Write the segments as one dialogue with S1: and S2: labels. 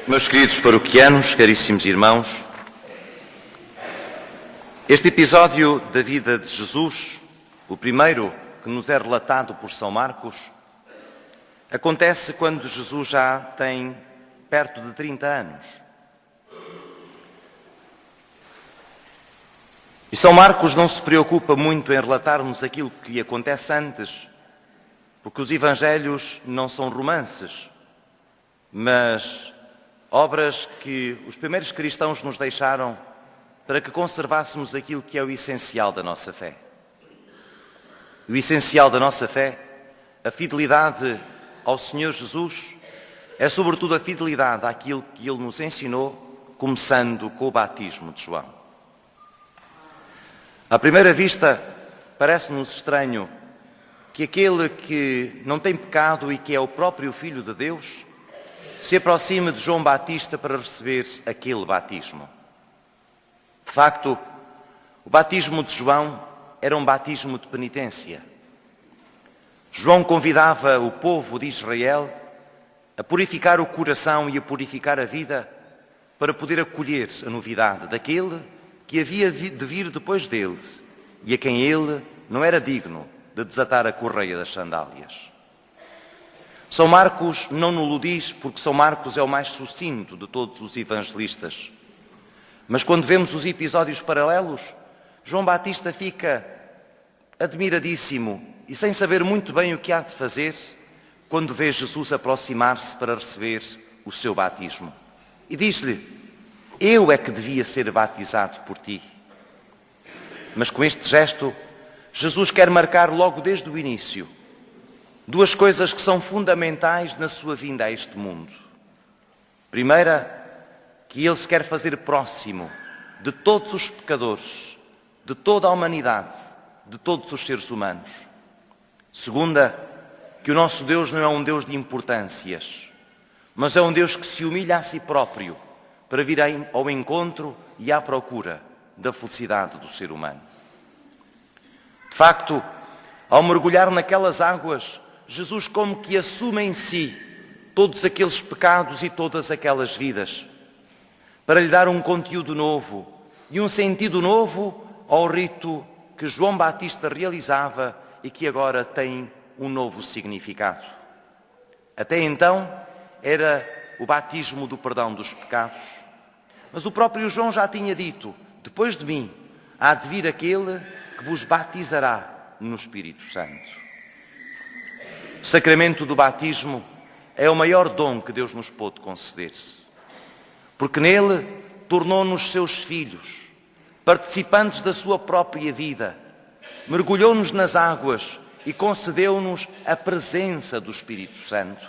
S1: Meus queridos paroquianos, caríssimos irmãos, este episódio da vida de Jesus, o primeiro que nos é relatado por São Marcos, acontece quando Jesus já tem perto de 30 anos. E São Marcos não se preocupa muito em relatar-nos aquilo que acontece antes, porque os evangelhos não são romances, mas obras que os primeiros cristãos nos deixaram para que conservássemos aquilo que é o essencial da nossa fé. O essencial da nossa fé, a fidelidade ao Senhor Jesus, é sobretudo a fidelidade àquilo que Ele nos ensinou, começando com o batismo de João. À primeira vista, parece-nos estranho que aquele que não tem pecado e que é o próprio Filho de Deus se aproxime de João Batista para receber aquele batismo. De facto, o batismo de João era um batismo de penitência. João convidava o povo de Israel a purificar o coração e a purificar a vida para poder acolher a novidade daquele que havia de vir depois dele e a quem ele não era digno de desatar a correia das sandálias. São Marcos não nos diz porque São Marcos é o mais sucinto de todos os evangelistas. Mas quando vemos os episódios paralelos, João Batista fica admiradíssimo e sem saber muito bem o que há de fazer quando vê Jesus aproximar-se para receber o seu batismo. E diz-lhe: eu é que devia ser batizado por ti. Mas com este gesto, Jesus quer marcar logo desde o início duas coisas que são fundamentais na sua vinda a este mundo. Primeira, que Ele se quer fazer próximo de todos os pecadores, de toda a humanidade, de todos os seres humanos. Segunda, que o nosso Deus não é um Deus de importâncias, mas é um Deus que se humilha a si próprio para vir ao encontro e à procura da felicidade do ser humano. De facto, ao mergulhar naquelas águas, Jesus como que assume em si todos aqueles pecados e todas aquelas vidas, para lhe dar um conteúdo novo e um sentido novo ao rito que João Batista realizava e que agora tem um novo significado. Até então era o batismo do perdão dos pecados, mas o próprio João já tinha dito: depois de mim há de vir aquele que vos batizará no Espírito Santo. O sacramento do batismo é o maior dom que Deus nos pôde conceder, porque nele tornou-nos seus filhos, participantes da sua própria vida, mergulhou-nos nas águas e concedeu-nos a presença do Espírito Santo.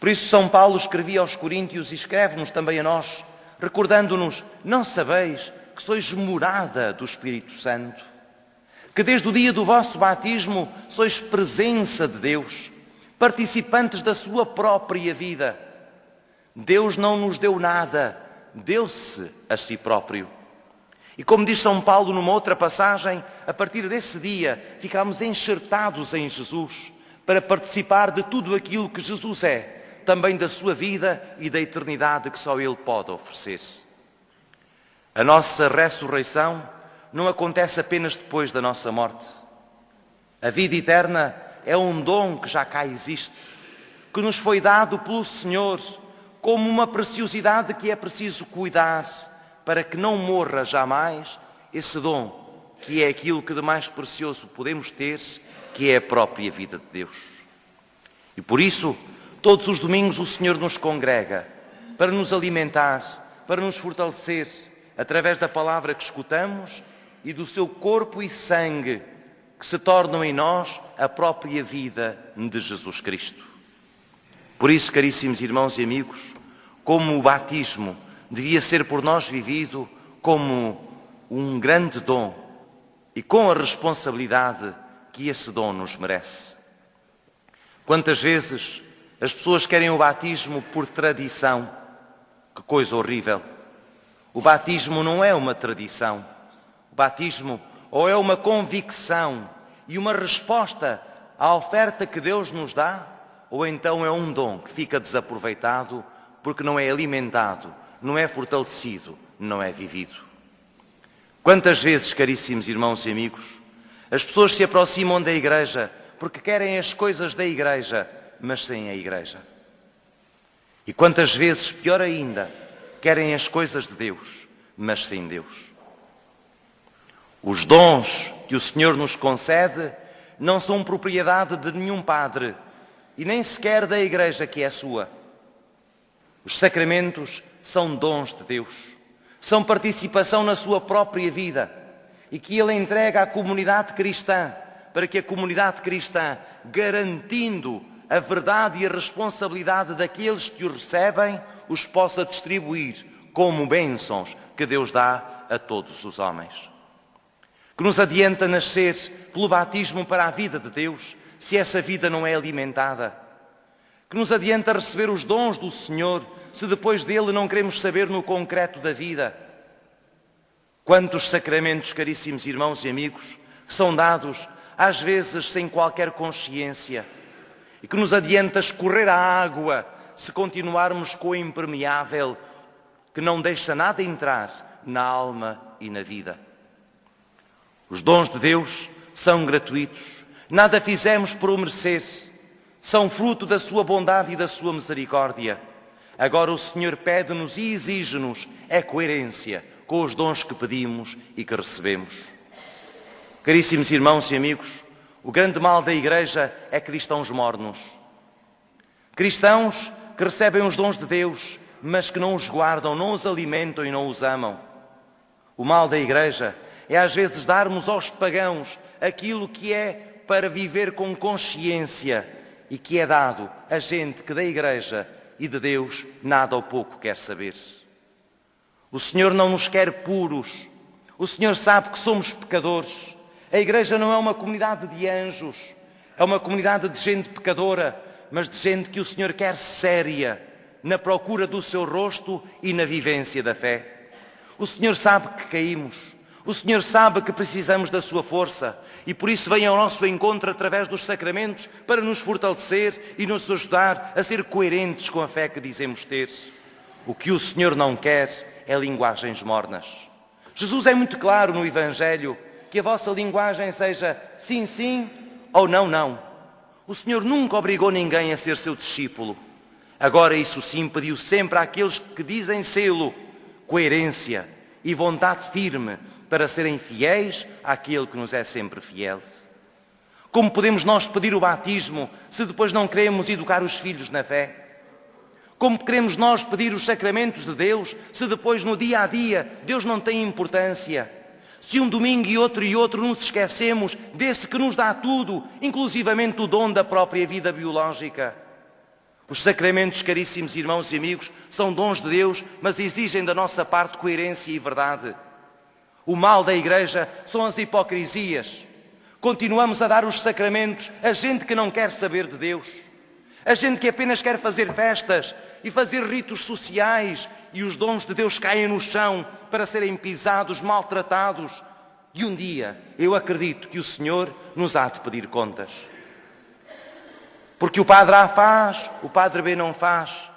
S1: Por isso São Paulo escrevia aos Coríntios e escreve-nos também a nós, recordando-nos: não sabeis que sois morada do Espírito Santo? Que desde o dia do vosso batismo sois presença de Deus, participantes da sua própria vida. Deus não nos deu nada, deu-se a si próprio. E como diz São Paulo numa outra passagem, a partir desse dia ficámos enxertados em Jesus para participar de tudo aquilo que Jesus é, também da sua vida e da eternidade que só Ele pode oferecer. A nossa ressurreição não acontece apenas depois da nossa morte. A vida eterna é um dom que já cá existe, que nos foi dado pelo Senhor como uma preciosidade que é preciso cuidar para que não morra jamais esse dom, que é aquilo que de mais precioso podemos ter, que é a própria vida de Deus. E por isso, todos os domingos o Senhor nos congrega para nos alimentar, para nos fortalecer, através da palavra que escutamos e do seu corpo e sangue, que se tornam em nós a própria vida de Jesus Cristo. Por isso, caríssimos irmãos e amigos, como o batismo devia ser por nós vivido como um grande dom e com a responsabilidade que esse dom nos merece. Quantas vezes as pessoas querem o batismo por tradição? Que coisa horrível! O batismo não é uma tradição. O batismo ou é uma convicção e uma resposta à oferta que Deus nos dá, ou então é um dom que fica desaproveitado porque não é alimentado, não é fortalecido, não é vivido. Quantas vezes, caríssimos irmãos e amigos, as pessoas se aproximam da igreja porque querem as coisas da igreja, mas sem a igreja. E quantas vezes, pior ainda, querem as coisas de Deus, mas sem Deus. Os dons que o Senhor nos concede não são propriedade de nenhum padre e nem sequer da igreja que é sua. Os sacramentos são dons de Deus, são participação na sua própria vida e que Ele entrega à comunidade cristã, para que a comunidade cristã, garantindo a verdade e a responsabilidade daqueles que os recebem, os possa distribuir como bênçãos que Deus dá a todos os homens. Que nos adianta nascer pelo batismo para a vida de Deus, se essa vida não é alimentada? Que nos adianta receber os dons do Senhor, se depois dele não queremos saber no concreto da vida? Quantos sacramentos, caríssimos irmãos e amigos, são dados, às vezes, sem qualquer consciência. E que nos adianta escorrer a água, se continuarmos com o impermeável, que não deixa nada entrar na alma e na vida. Os dons de Deus são gratuitos, nada fizemos por o merecer, são fruto da sua bondade e da sua misericórdia. Agora o Senhor pede-nos e exige-nos a coerência com os dons que pedimos e que recebemos. Caríssimos irmãos e amigos, o grande mal da Igreja é cristãos mornos. Cristãos que recebem os dons de Deus, mas que não os guardam, não os alimentam e não os amam. O mal da Igreja é às vezes darmos aos pagãos aquilo que é para viver com consciência e que é dado a gente que da Igreja e de Deus nada ou pouco quer saber. O Senhor não nos quer puros. O Senhor sabe que somos pecadores. A Igreja não é uma comunidade de anjos. É uma comunidade de gente pecadora, mas de gente que o Senhor quer séria na procura do seu rosto e na vivência da fé. O Senhor sabe que caímos. O Senhor sabe que precisamos da sua força e por isso vem ao nosso encontro através dos sacramentos para nos fortalecer e nos ajudar a ser coerentes com a fé que dizemos ter. O que o Senhor não quer é linguagens mornas. Jesus é muito claro no Evangelho que a vossa linguagem seja sim, sim ou não, não. O Senhor nunca obrigou ninguém a ser seu discípulo. Agora isso sim pediu sempre àqueles que dizem sê-lo coerência e vontade firme para serem fiéis àquele que nos é sempre fiel. Como podemos nós pedir o batismo se depois não queremos educar os filhos na fé? Como queremos nós pedir os sacramentos de Deus se depois no dia a dia Deus não tem importância? Se um domingo e outro nos esquecemos desse que nos dá tudo, inclusivamente o dom da própria vida biológica. Os sacramentos, caríssimos irmãos e amigos, são dons de Deus, mas exigem da nossa parte coerência e verdade. O mal da Igreja são as hipocrisias. Continuamos a dar os sacramentos a gente que não quer saber de Deus. A gente que apenas quer fazer festas e fazer ritos sociais e os dons de Deus caem no chão para serem pisados, maltratados. E um dia eu acredito que o Senhor nos há de pedir contas. Porque o Padre A faz, o Padre B não faz.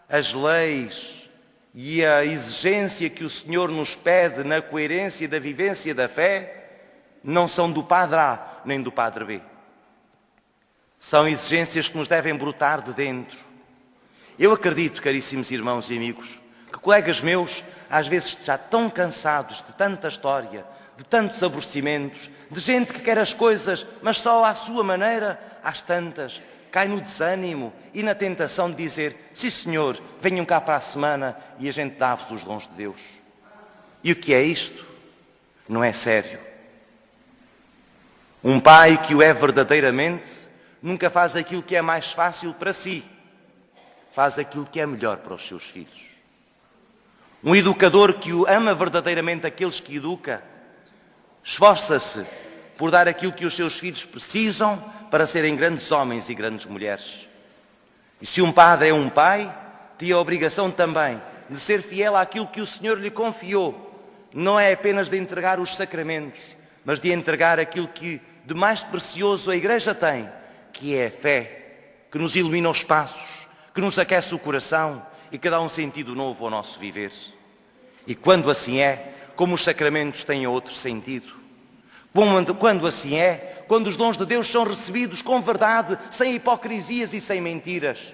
S1: As leis e a exigência que o Senhor nos pede na coerência da vivência da fé não são do Padre A nem do Padre B. São exigências que nos devem brotar de dentro. Eu acredito, caríssimos irmãos e amigos, que colegas meus, às vezes já tão cansados de tanta história, de tantos aborrecimentos, de gente que quer as coisas, mas só à sua maneira, às tantas, cai no desânimo e na tentação de dizer: sim senhor, venham cá para a semana e a gente dá-vos os dons de Deus. E o que é isto? Não é sério. Um pai que o é verdadeiramente nunca faz aquilo que é mais fácil para si, faz aquilo que é melhor para os seus filhos. Um educador que o ama verdadeiramente aqueles que educa, esforça-se por dar aquilo que os seus filhos precisam para serem grandes homens e grandes mulheres. E se um padre é um pai, tem a obrigação também de ser fiel àquilo que o Senhor lhe confiou. Não é apenas de entregar os sacramentos, mas de entregar aquilo que de mais precioso a Igreja tem, que é a fé, que nos ilumina os passos, que nos aquece o coração e que dá um sentido novo ao nosso viver. E quando assim é, como os sacramentos têm outro sentido. Quando assim é, quando os dons de Deus são recebidos com verdade, sem hipocrisias e sem mentiras.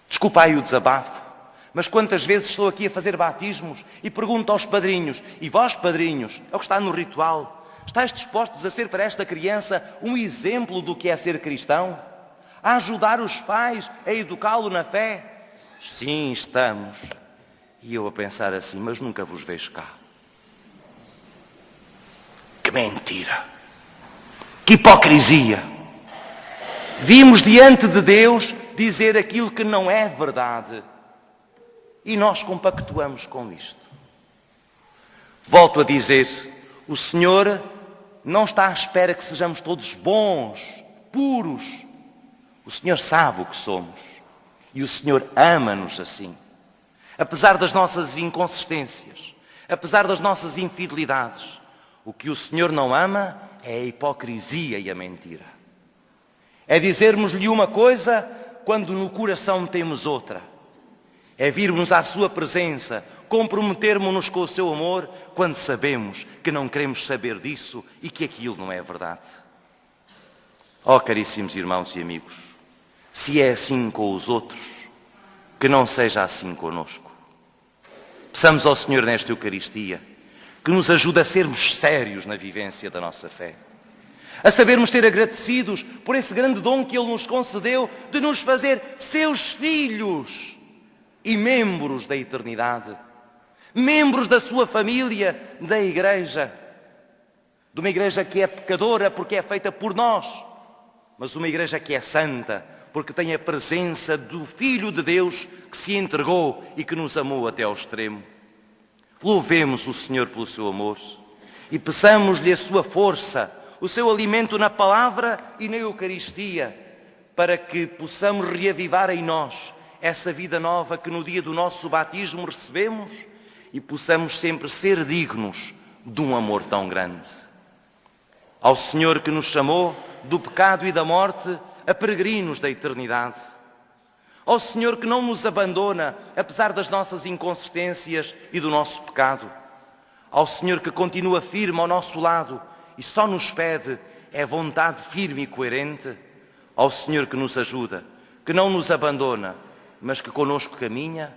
S1: Desculpai o desabafo, mas quantas vezes estou aqui a fazer batismos e pergunto aos padrinhos: e vós, padrinhos, é o que está no ritual, estáis dispostos a ser para esta criança um exemplo do que é ser cristão? A ajudar os pais a educá-lo na fé? Sim, estamos. E eu a pensar assim: mas nunca vos vejo cá. Que mentira! Que hipocrisia! Vimos diante de Deus dizer aquilo que não é verdade. E nós compactuamos com isto. Volto a dizer, o Senhor não está à espera que sejamos todos bons, puros. O Senhor sabe o que somos. E o Senhor ama-nos assim. Apesar das nossas inconsistências, apesar das nossas infidelidades, o que o Senhor não ama é a hipocrisia e a mentira. É dizermos-lhe uma coisa quando no coração temos outra. É virmos à sua presença, comprometermos-nos com o seu amor quando sabemos que não queremos saber disso e que aquilo não é verdade. Oh, caríssimos irmãos e amigos, se é assim com os outros, que não seja assim conosco. Peçamos ao Senhor nesta Eucaristia que nos ajude a sermos sérios na vivência da nossa fé. A sabermos ter agradecidos por esse grande dom que Ele nos concedeu de nos fazer seus filhos e membros da eternidade. Membros da sua família, da Igreja. De uma Igreja que é pecadora porque é feita por nós, mas uma Igreja que é santa porque tem a presença do Filho de Deus que se entregou e que nos amou até ao extremo. Louvemos o Senhor pelo seu amor e peçamos-lhe a sua força, o seu alimento na palavra e na Eucaristia, para que possamos reavivar em nós essa vida nova que no dia do nosso batismo recebemos e possamos sempre ser dignos de um amor tão grande. Ao Senhor que nos chamou do pecado e da morte a peregrinos da eternidade. Ao Senhor que não nos abandona, apesar das nossas inconsistências e do nosso pecado. Ao Senhor que continua firme ao nosso lado e só nos pede é vontade firme e coerente. Ao Senhor que nos ajuda, que não nos abandona, mas que conosco caminha.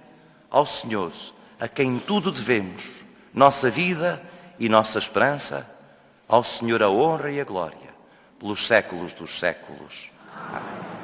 S1: Ao Senhor, a quem tudo devemos, nossa vida e nossa esperança. Ao Senhor a honra e a glória, pelos séculos dos séculos. Amém.